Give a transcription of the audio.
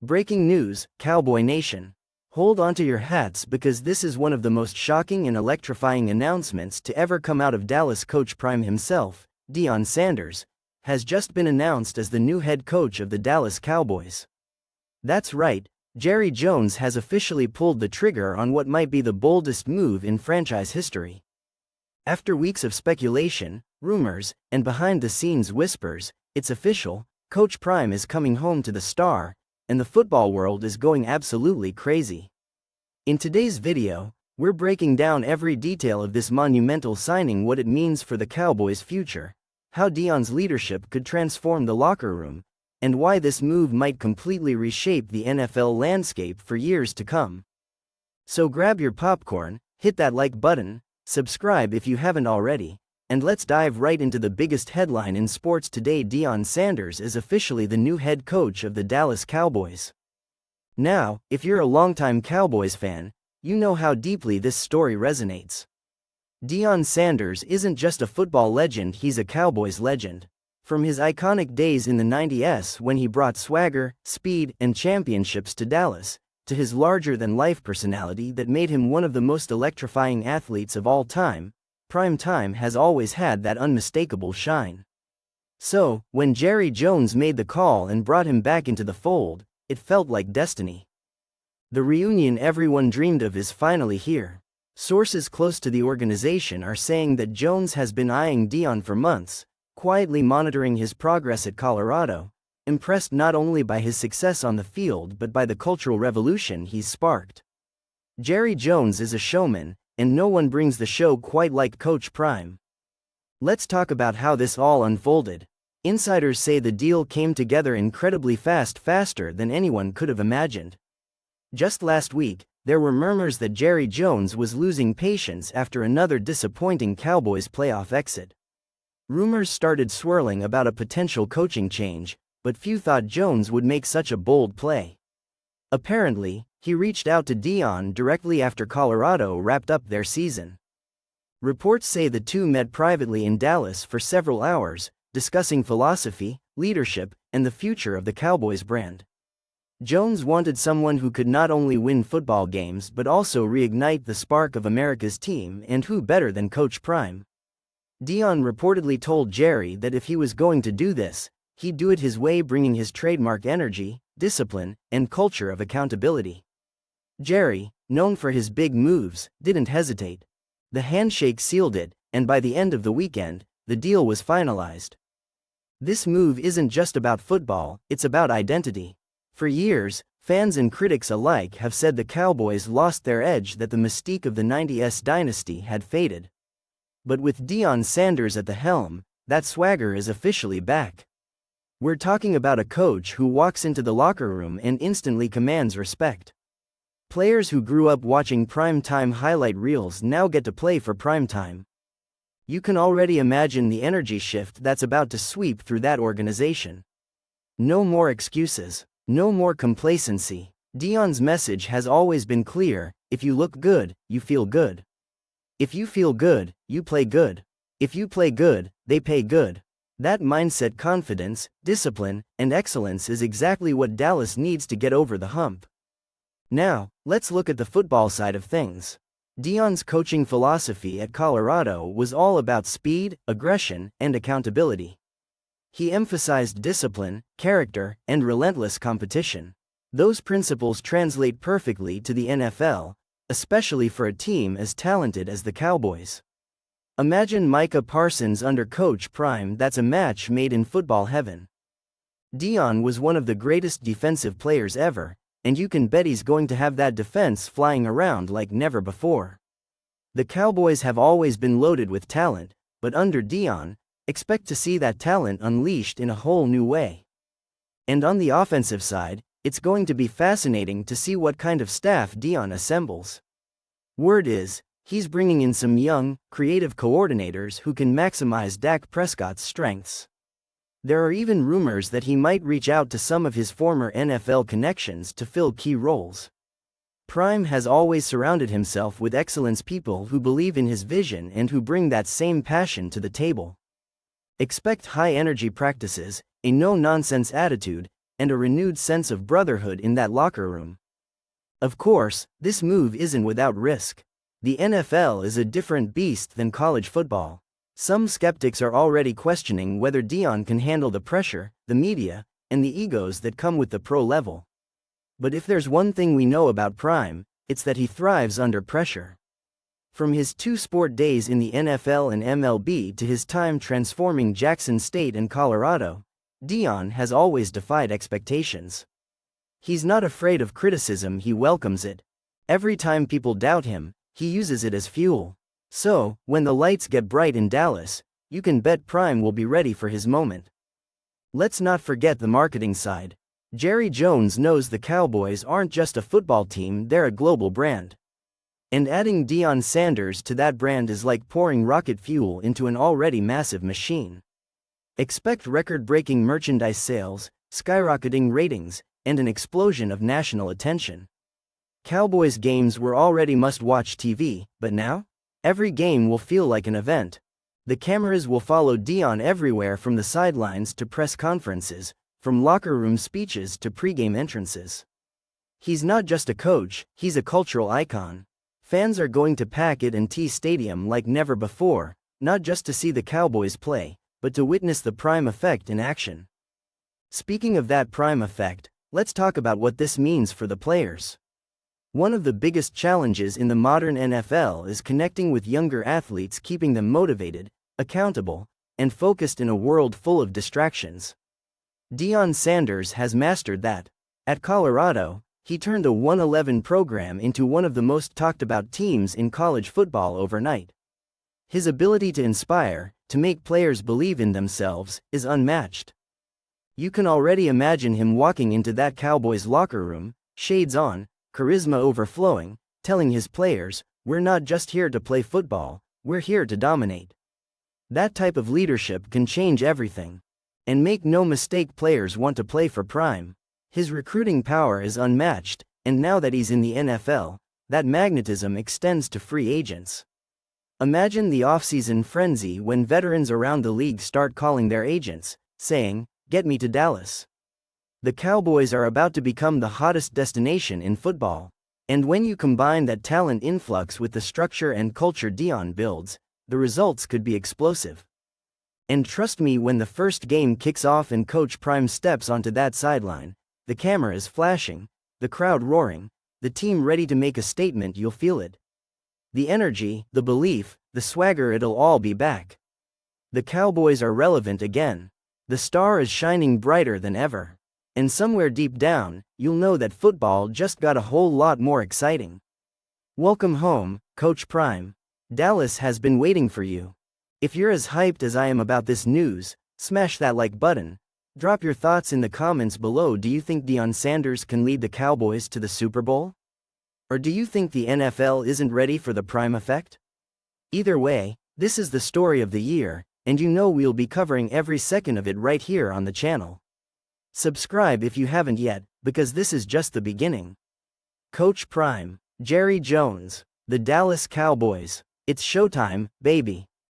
Breaking news, Cowboy Nation. Hold onto your hats because this is one of the most shocking and electrifying announcements to ever come out of Dallas. Coach Prime himself, Deion Sanders, has just been announced as the new head coach of the Dallas Cowboys. That's right, Jerry Jones has officially pulled the trigger on what might be the boldest move in franchise history. After weeks of speculation, rumors, and behind-the-scenes whispers, it's official, Coach Prime is coming home to the Star, and the football world is going absolutely crazy. In today's video, we're breaking down every detail of this monumental signing, what it means for the Cowboys' future, how Deion's leadership could transform the locker room, and why this move might completely reshape the NFL landscape for years to come. So grab your popcorn, hit that like button, subscribe if you haven't already, and let's dive right into the biggest headline in sports today. Deion Sanders is officially the new head coach of the Dallas Cowboys. Now, if you're a longtime Cowboys fan, you know how deeply this story resonates. Deion Sanders isn't just a football legend, he's a Cowboys legend. From his iconic days in the 90s when he brought swagger, speed, and championships to Dallas, to his larger-than-life personality that made him one of the most electrifying athletes of all time, Prime Time has always had that unmistakable shine. So, when Jerry Jones made the call and brought him back into the fold, it felt like destiny. The reunion everyone dreamed of is finally here. Sources close to the organization are saying that Jones has been eyeing Deion for months, quietly monitoring his progress at Colorado, impressed not only by his success on the field but by the cultural revolution he's sparked. Jerry Jones is a showman, and no one brings the show quite like Coach Prime. Let's talk about how this all unfolded. Insiders say the deal came together incredibly fast, faster than anyone could have imagined. Just last week, there were murmurs that Jerry Jones was losing patience after another disappointing Cowboys playoff exit. Rumors started swirling about a potential coaching change, but few thought Jones would make such a bold play. Apparently, he reached out to Deion directly after Colorado wrapped up their season. Reports say the two met privately in Dallas for several hours, discussing philosophy, leadership, and the future of the Cowboys brand. Jones wanted someone who could not only win football games but also reignite the spark of America's team, and who better than Coach Prime? Deion reportedly told Jerry that if he was going to do this, he'd do it his way, bringing his trademark energy, discipline, and culture of accountability. Jerry, known for his big moves, didn't hesitate. The handshake sealed it, and by the end of the weekend, the deal was finalized. This move isn't just about football, it's about identity. For years, fans and critics alike have said the Cowboys lost their edge, that the mystique of the 90s dynasty had faded. But with Deion Sanders at the helm, that swagger is officially back. We're talking about a coach who walks into the locker room and instantly commands respect. Players who grew up watching primetime highlight reels now get to play for primetime. You can already imagine the energy shift that's about to sweep through that organization. No more excuses, no more complacency. Deion's message has always been clear: if you look good, you feel good. If you feel good, you play good. If you play good, they pay good. That mindset, confidence, discipline, and excellence is exactly what Dallas needs to get over the hump. Now, let's look at the football side of things. Deion's coaching philosophy at Colorado was all about speed, aggression, and accountability. He emphasized discipline, character, and relentless competition. Those principles translate perfectly to the NFL, especially for a team as talented as the Cowboys. Imagine Micah Parsons under Coach Prime. That's a match made in football heaven. Deion was one of the greatest defensive players ever, and you can bet he's going to have that defense flying around like never before. The Cowboys have always been loaded with talent, but under Deion, expect to see that talent unleashed in a whole new way. And on the offensive side, it's going to be fascinating to see what kind of staff Deion assembles. Word is, he's bringing in some young, creative coordinators who can maximize Dak Prescott's strengths. There are even rumors that he might reach out to some of his former NFL connections to fill key roles. Prime has always surrounded himself with excellence, people who believe in his vision and who bring that same passion to the table. Expect high-energy practices, a no-nonsense attitude, and a renewed sense of brotherhood in that locker room. Of course, this move isn't without risk. The NFL is a different beast than college football. Some skeptics are already questioning whether Deion can handle the pressure, the media, and the egos that come with the pro level. But if there's one thing we know about Prime, it's that he thrives under pressure. From his two-sport days in the NFL and MLB to his time transforming Jackson State and Colorado, Deion has always defied expectations. He's not afraid of criticism, he welcomes it. Every time people doubt him, he uses it as fuel. So, when the lights get bright in Dallas, you can bet Prime will be ready for his moment. Let's not forget the marketing side. Jerry Jones knows the Cowboys aren't just a football team, they're a global brand. And adding Deion Sanders to that brand is like pouring rocket fuel into an already massive machine. Expect record-breaking merchandise sales, skyrocketing ratings, and an explosion of national attention. Cowboys games were already must-watch TV, but now? Every game will feel like an event. The cameras will follow Deion everywhere, from the sidelines to press conferences, from locker room speeches to pregame entrances. He's not just a coach, he's a cultural icon. Fans are going to pack it&T Stadium like never before, not just to see the Cowboys play, but to witness the Prime effect in action. Speaking of that Prime effect, let's talk about what this means for the players. One of the biggest challenges in the modern NFL is connecting with younger athletes, keeping them motivated, accountable, and focused in a world full of distractions. Deion Sanders has mastered that. At Colorado, he turned a 1-11 program into one of the most talked about teams in college football overnight. His ability to inspire, to make players believe in themselves, is unmatched. You can already imagine him walking into that Cowboys locker room, shades on, charisma overflowing, telling his players, "We're not just here to play football, we're here to dominate." That type of leadership can change everything. And make no mistake, players want to play for Prime. His recruiting power is unmatched, and now that he's in the NFL, that magnetism extends to free agents. Imagine the offseason frenzy when veterans around the league start calling their agents, saying, "Get me to Dallas." The Cowboys are about to become the hottest destination in football. And when you combine that talent influx with the structure and culture Deion builds, the results could be explosive. And trust me, when the first game kicks off and Coach Prime steps onto that sideline, the cameras flashing, the crowd roaring, the team ready to make a statement, you'll feel it. The energy, the belief, the swagger, it'll all be back. The Cowboys are relevant again. The star is shining brighter than ever. And somewhere deep down, you'll know that football just got a whole lot more exciting. Welcome home, Coach Prime. Dallas has been waiting for you. If you're as hyped as I am about this news, smash that like button. Drop your thoughts in the comments below. Do you think Deion Sanders can lead the Cowboys to the Super Bowl? Or do you think the NFL isn't ready for the Prime effect? Either way, this is the story of the year, and you know we'll be covering every second of it right here on the channel. Subscribe if you haven't yet, because this is just the beginning. Coach Prime, Jerry Jones, the Dallas Cowboys. It's showtime, baby.